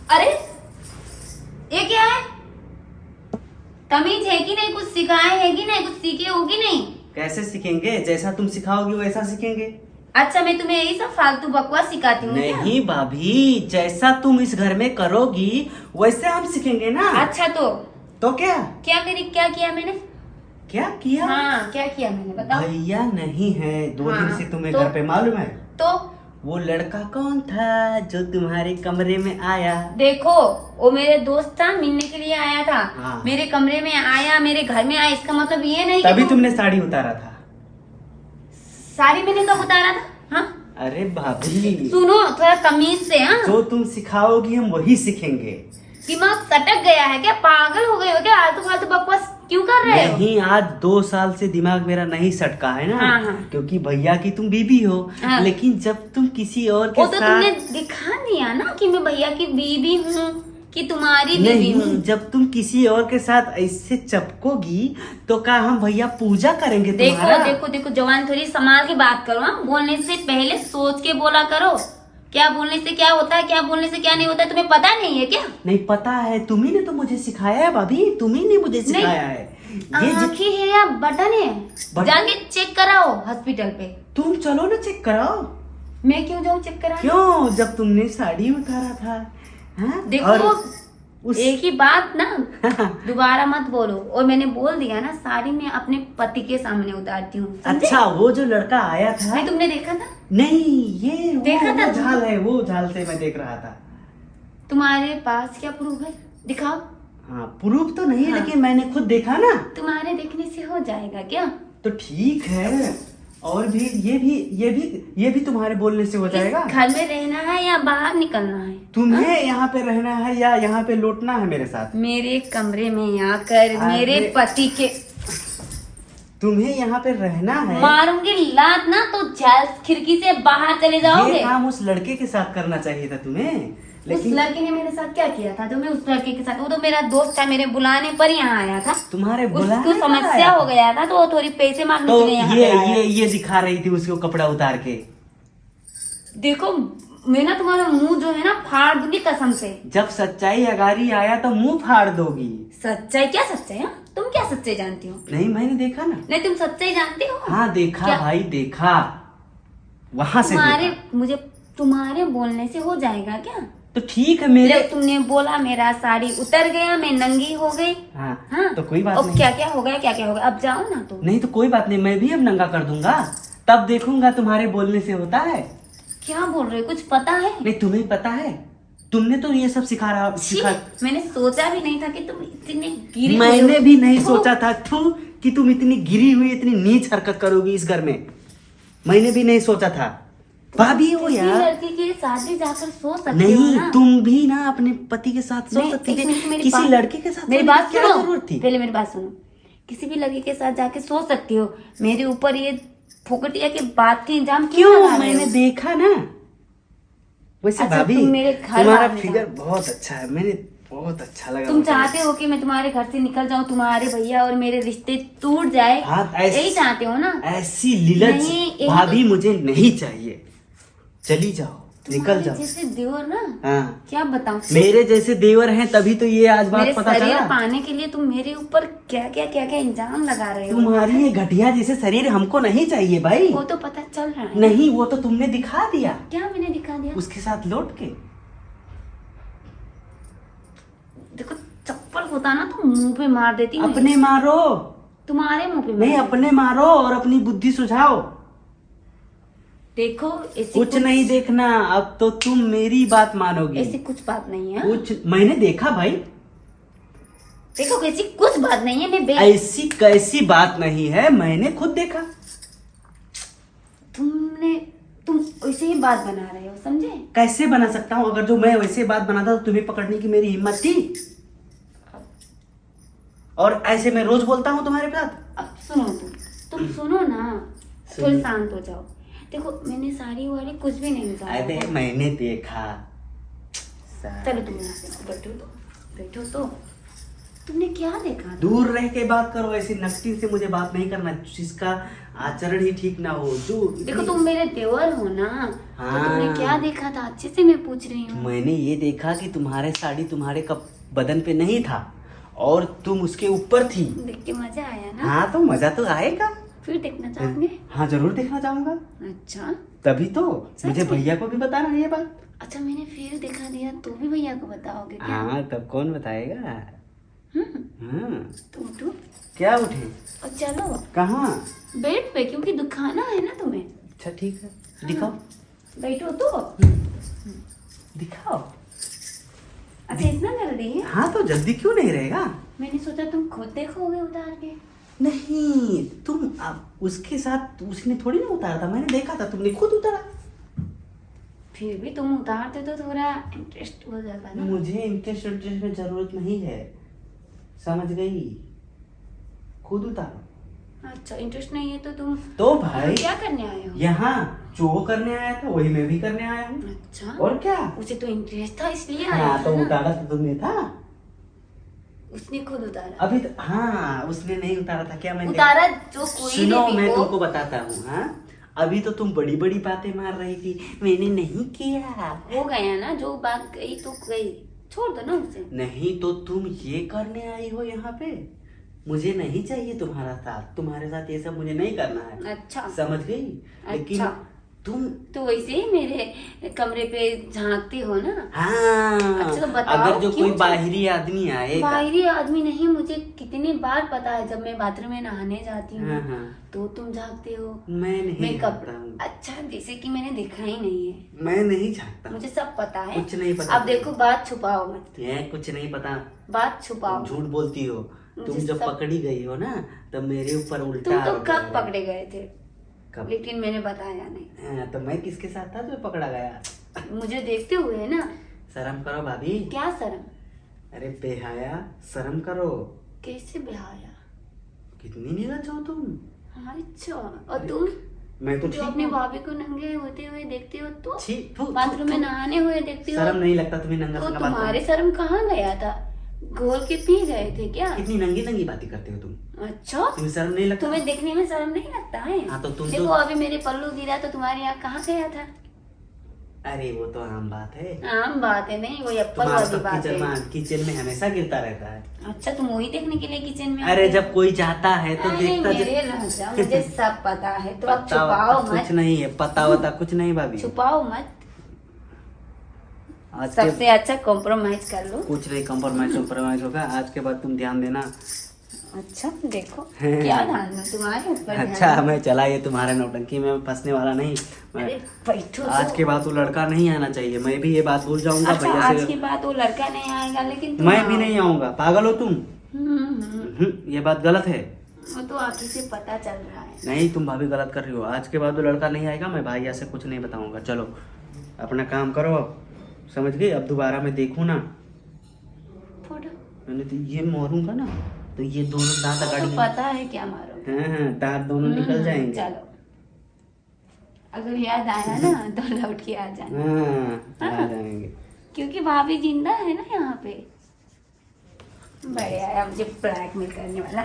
अरे ये क्या है? तमीज है कि नहीं? कुछ सिखाए है कि नहीं? कुछ सीखे हो कि नहीं? कैसे सीखेंगे? जैसा तुम सिखाओगी वैसा सीखेंगे। अच्छा, मैं तुम्हें यही सब फालतू बकवास सिखाती हूँ क्या? नहीं भाभी, जैसा तुम इस घर में करोगी वैसे हम सीखेंगे ना। अच्छा तो क्या क्या करी? क्या किया मैंने? क्या किया? हाँ, क्या किया मैंने बताओ। भैया नहीं है 2 दिन हाँ, से, तुम्हें तो? घर पे मालूम है? तो वो लड़का कौन था जो तुम्हारे कमरे में आया? देखो, वो मेरे दोस्त था, मिलने के लिए आया था। हाँ। मेरे कमरे में आया, मेरे घर में आया, इसका मतलब ये नहीं कि तभी तुमने साड़ी उतारा था। साड़ी मैंने कब उतारा था? हाँ, अरे भाभी, सुनो थोड़ा तमीज से। हाँ, जो तुम सिखाओगी हम वही सीखेंगे। दिमाग सटक गया है क्या? पागल हो गए हो क्या? आलतू फालतू बकवास क्यों कर रहे हो? नहीं, आज 2 साल से दिमाग मेरा नहीं सटका है ना। हाँ, हाँ। क्योंकि भैया की तुम बीबी हो। हाँ। लेकिन जब तुम किसी और के वो तो साथ तुमने दिखा दिया ना कि मैं भैया की बीवी हूँ कि तुम्हारी बीवी नहीं, हूँ। जब तुम किसी और के साथ ऐसे चपकोगी तो क्या हम भैया पूजा करेंगे देखो तुम्हारा? देखो देखो, जवान थोड़ी संभाल के बात करो। हाँ, बोलने से पहले सोच के बोला करो। क्या बोलने से क्या होता है, क्या बोलने से क्या नहीं होता है, तुम्हें पता नहीं है क्या? नहीं पता है, तुम्ही ने तो मुझे सिखाया है भाभी, तुम्ही ने मुझे सिखाया है। ये आँखें है या बटन है? बटन? जाके चेक कराओ हॉस्पिटल पे। तुम चलो ना चेक कराओ। मैं क्यों जाऊँ चेक कराने? क्यों? जब तुमने साड़ी उतारा था। हाँ? देखो, और एक ही बात ना, दोबारा मत बोलो। और मैंने बोल दिया ना, साड़ी मैं अपने पति के सामने उतारती हूँ, समझे? अच्छा, वो जो लड़का आया था। नहीं, तुमने देखा था? नहीं, ये देखा था वो तुम? झाल है, वो झाल से मैं देख रहा था। तुम्हारे पास क्या प्रूफ है? दिखाओ। हाँ, प्रूफ तो नहीं है, हाँ। लेकिन मैंने खुद देखा ना। तुम्हारे देखने से हो जाएगा क्या? तो ठीक है। और भी ये भी तुम्हारे बोलने से हो जाएगा। इस घर में रहना है या बाहर निकलना है? तुम्हें यहाँ पे रहना है या यहाँ पे लौटना है मेरे साथ? मेरे कमरे में आकर मेरे अरे, पति के तुम्हें यहाँ पे रहना है। मारूंगी लात ना तो जाल खिड़की से बाहर चले जाओगे। ये काम उस लड़के के साथ करना चाहिए था तुम्हें। उस लेकिन लड़के ने मेरे साथ क्या किया था? जो मैं उस लड़के के साथ, वो तो मेरा दोस्त था, मेरे बुलाने पर यहाँ आया था। तुम्हारे बुलाने उसको पर समस्या आया हो था। गया था, तो वो थोड़ी पैसे मांगने तो के लिए यहाँ पे आया। ये दिखा रही थी उसको कपड़ा उतार के। देखो, मैं ना तुम्हारा मुंह जो है ना फाड़ दूंगी कसम से। जब सच्चाई अगारी आया तो मुंह फाड़ दोगी। सच्चाई? क्या सच्चाई? हाँ, तुम क्या सच्चाई जानती हो? नहीं, मैंने देखा ना। नहीं, तुम सच्चाई जानती हो? हाँ देखा क्या? भाई, देखा। वहां से तुम्हारे देखा। मुझे तुम्हारे बोलने से हो जाएगा क्या? तो ठीक है मेरे। तुमने बोला, मेरा साड़ी उतर गया, मैं नंगी हो गई। हाँ, हाँ, तो कोई बात अब नहीं। क्या क्या हो गया, क्या क्या हो गया? अब जाओ ना तुम। नहीं तो कोई बात नहीं, मैं भी अब नंगा कर दूंगा। तब देखूंगा तुम्हारे बोलने से होता है। क्या बोल रहे हो? कुछ पता है? नहीं, तुम्हें पता है। तुमने तो ये सब छी, मैंने सोचा भी नहीं था कि तुम इतने गिरी हुई मैंने हो। भी नहीं थू। सोचा था कि तुम इतनी गिरी हुई, इतनी नीच हरकत करोगी इस घर में। मैंने भी नहीं सोचा था। भाभी हो किसी यार। लड़की के साथ भी जाकर सो सकते हो नहीं, ना? तुम भी ना अपने पति के साथ सो नहीं, सकती एक थी। मिनट, मेरी किसी बात- लड़के के साथ मेरी सोने की बात क्या सुनो। जरूरत थी? पहले मेरी बात सुनो। किसी भी लड़की के साथ जाके सो सकती हो, मेरे ऊपर ये फोकटिया की बात की इल्जाम क्यों लगा क्यों? रहे हो? मैंने देखा ना। वैसे अच्छा, भाभी, तुम मेरे घर तुम्हारा वाले फिगर हो। बहुत अच्छा है, मैंने बहुत अच्छा लगा तुम मुझे। चाहते हो कि मैं तुम्हारे घर से निकल जाऊं, तुम्हारे भैया और मेरे रिश्ते टूट जाए? हाँ, यही चाहते हो ना? ऐसी लीलज नहीं, यही भाभी मुझे नहीं चाहिए। चली जाओ, निकल तुम्हारे जाओ। जैसे देवर ना, हाँ, क्या बताऊं? मेरे जैसे देवर हैं तभी तो ये आज बात मेरे पता शरीर चला। पाने के लिए तुम मेरे ऊपर क्या क्या क्या क्या इल्जाम लगा रहे हो? तुम्हारी ये घटिया जैसे शरीर हमको नहीं चाहिए भाई। वो तो पता चल रहा है। नहीं, वो तो तुमने दिखा दिया क्या मैंने दिखा दिया? उसके साथ लौट के। देखो, चप्पल होता ना तो मुंह पे मार देती मैं। अपने मारो। तुम्हारे मुंह पे नहीं, मार अपने मारो और अपनी बुद्धि सुझाओ। देखो, ऐसी कुछ नहीं देखना, अब तो तुम मेरी बात मानोगी। ऐसी कुछ बात नहीं है। कुछ मैंने देखा भाई। देखो, ऐसी कुछ बात नहीं है। मैं ऐसी कैसी बात नहीं है, मैंने खुद देखा। तुम वैसे ही बात बना रहे हो, समझे? कैसे बना सकता हूँ? अगर जो मैं वैसे बात बनाता तो तुम्हें पकड़ने की मेरी हिम्मत थी? और ऐसे मैं रोज बोलता हूँ तुम्हारे साथ। अब सुनो, तुम सुनो ना, थोड़ी शांत हो जाओ। देखो, मैंने साड़ी वाड़ी कुछ भी नहीं उतारा। अरे मैंने देखा। चलो तुम यहाँ से बैठो तो। तुमने क्या देखा था? दूर रह के बात करो, ऐसी नकटी से मुझे बात नहीं करना जिसका आचरण ही ठीक ना हो। जो देखो तुम मेरे देवर हो ना, तो हाँ। तुमने क्या देखा था अच्छे से मैं पूछ रही हूँ। मैंने ये देखा कि तुम्हारे साड़ी तुम्हारे बदन पे नहीं था और तुम उसके ऊपर थी। देख के मजा आया ना? हाँ तो मजा तो आएगा। फिर देखना चाहोगे? हाँ जरूर देखना चाहूंगा। अच्छा तभी तो मुझे में? भैया को भी बताना ये बात। अच्छा, मैंने फिर दिखा दिया तो भी भैया को बताओगे क्या? हाँ तब कौन बताएगा। हाँ तुम उठो क्या उठे? और चलो कहाँ? बेड पे, क्योंकि दिखाना है ना तुम्हें। अच्छा ठीक है, दिखाओ। बैठो तो। दिखाओ। अच्छा इतना जल्दी है? हाँ तो जल्दी क्यों नहीं रहेगा। मैंने सोचा तुम खुद देखोगे उतार के। नहीं तुम अब उसके साथ, उसने थोड़ी ना उतारा था, मैंने देखा था, तुमने खुद उतारा। फिर भी तुम उतारते तो थोड़ा इंटरेस्ट हो जाता ना। मुझे इंटरेस्ट में जरूरत नहीं है, समझ गई। खुद उतारो। अच्छा इंटरेस्ट नहीं है तो तुम तो भाई क्या करने आए हो? यहाँ जो करने आया था वही मैं भी करने आया हूँ। अच्छा, और क्या। उसे तो इंटरेस्ट था इसलिए आया हाँ था तो ना। उतारा तो तुमने था। उसने खुद उतारा। अभी तो हाँ उसने नहीं उतारा था क्या। मैंने उतारा जो कोई सुनो भी मैं हो। तुमको बताता हूँ। हाँ अभी तो तुम बड़ी बड़ी बातें मार रही थी, मैंने नहीं किया। हो गया ना, जो बात गई तो गई, छोड़ दो ना उसे। नहीं तो तुम ये करने आई हो यहाँ पे। मुझे नहीं चाहिए तुम्हारा साथ, तुम्हारे साथ ये सब मुझे नहीं करना है। अच्छा समझ गई। लेकिन अच्छा। तुम तो वैसे ही मेरे कमरे पे झांकती हो ना। हाँ अच्छा तो बताओ अगर जो क्यों कोई बाहरी आदमी आएगा। बाहरी आदमी नहीं, मुझे कितनी बार पता है जब मैं बाथरूम में नहाने जाती हूँ हाँ हाँ तो तुम झांकते हो। मैं नहीं मैं झाँकता हूँ। अच्छा जैसे कि मैंने देखा ही नहीं है। मैं नहीं झाँकता। मुझे सब पता है। कुछ नहीं पता। अब देखो बात छुपाओ मत। ये कुछ नहीं पता। बात छुपाओ तुम झूठ बोलती हो। तुम मुझे जब सब- पकड़ी गई हो ना तब मेरे ऊपर उल्टा तुम तो आरोप कब लगा रहे। पकड़े गए थे? कब? लेकिन मैंने बताया नहीं। हाँ, तो मैं किसके साथ था जो पकड़ा गया। मुझे देखते हुए है ना। शर्म करो भाभी। क्या शर्म? अरे बेहया शर्म करो। कैसे बेहाया? कितनी नीरज हो तुम। अच्छा और तुम मैं तो जो ठीक अपनी हूँ। भाभी को नंगे होते हुए देखते हो तो छी, थू, थू, बाथरूम में थू। नहाने हुए देखते हो शर्म नहीं लगता तुम्हें नंगा तो संगा बात तुम्हारे करने? शर्म कहाँ गया था? घोल के पी गए थे क्या? इतनी नंगी नंगी बातें करते हो तुम। अच्छा तुम्हें शर्म नहीं लगता? तुम्हें देखने में शर्म नहीं लगता है? हाँ तो तुम देखो तो अभी मेरे पल्लू गिरा तो तुम्हारे यहाँ कहाँ गया था? अरे वो तो आम बात है। आम बात है, नहीं वो एप्पल तुम्हारा वाली तो बात है। किचन में हमेशा गिरता रहता है। अच्छा तुम वही देखने के लिए किचन में अरे आते हो? जब कोई जाता है तो अरे देखता मेरे राजा, मुझे सब पता है तो अब पता छुपाओ वता कुछ मत। नहीं है, पता वता कुछ नहीं भाभी। छुपाओ मत। आज के सबसे अच्छा कॉम्प्रोमाइज कर लो। कुछ नहीं कॉम्प्रोमाइज होगा। आज के बाद तुम ध्यान देना। अच्छा देखो हैं। क्या ध्यान है तुम्हारे ऊपर ध्यान अच्छा है। मैं चला ये तुम्हारे नौटंकी में फंसने वाला नहीं। अरे बैठो आज तो। के बाद वो लड़का नहीं आना चाहिए। मैं भी ये बात भूल जाऊंगा अच्छा भैया आज से। की बात वो लड़का नहीं आएगा लेकिन तुम मैं भी आओ। नहीं आऊंगा। पागल हो तुम। ये बात गलत है। वो तो आखिर से पता चल रहा है। नहीं तुम भाभी गलत कर रही हो। आज के बाद वो लड़का नहीं आएगा। मैं भैया से कुछ नहीं बताऊंगा। चलो अपना काम करो अब, समझ गई। अब दोबारा मैं देखूं ना फोटो मैंने तो ये मारूंगा ना तो ये दोनों दांत तो अगाड़ी पता है क्या मारोगे। हाँ दांत दोनों निकल जाएंगे। चलो अगर याद आया ना तो लौट के आ जाना हाँ आ जाएंगे। क्योंकि भाभी जिंदा है ना यहाँ पे। बढ़िया है मुझे ब्लैकमेल करने वाला।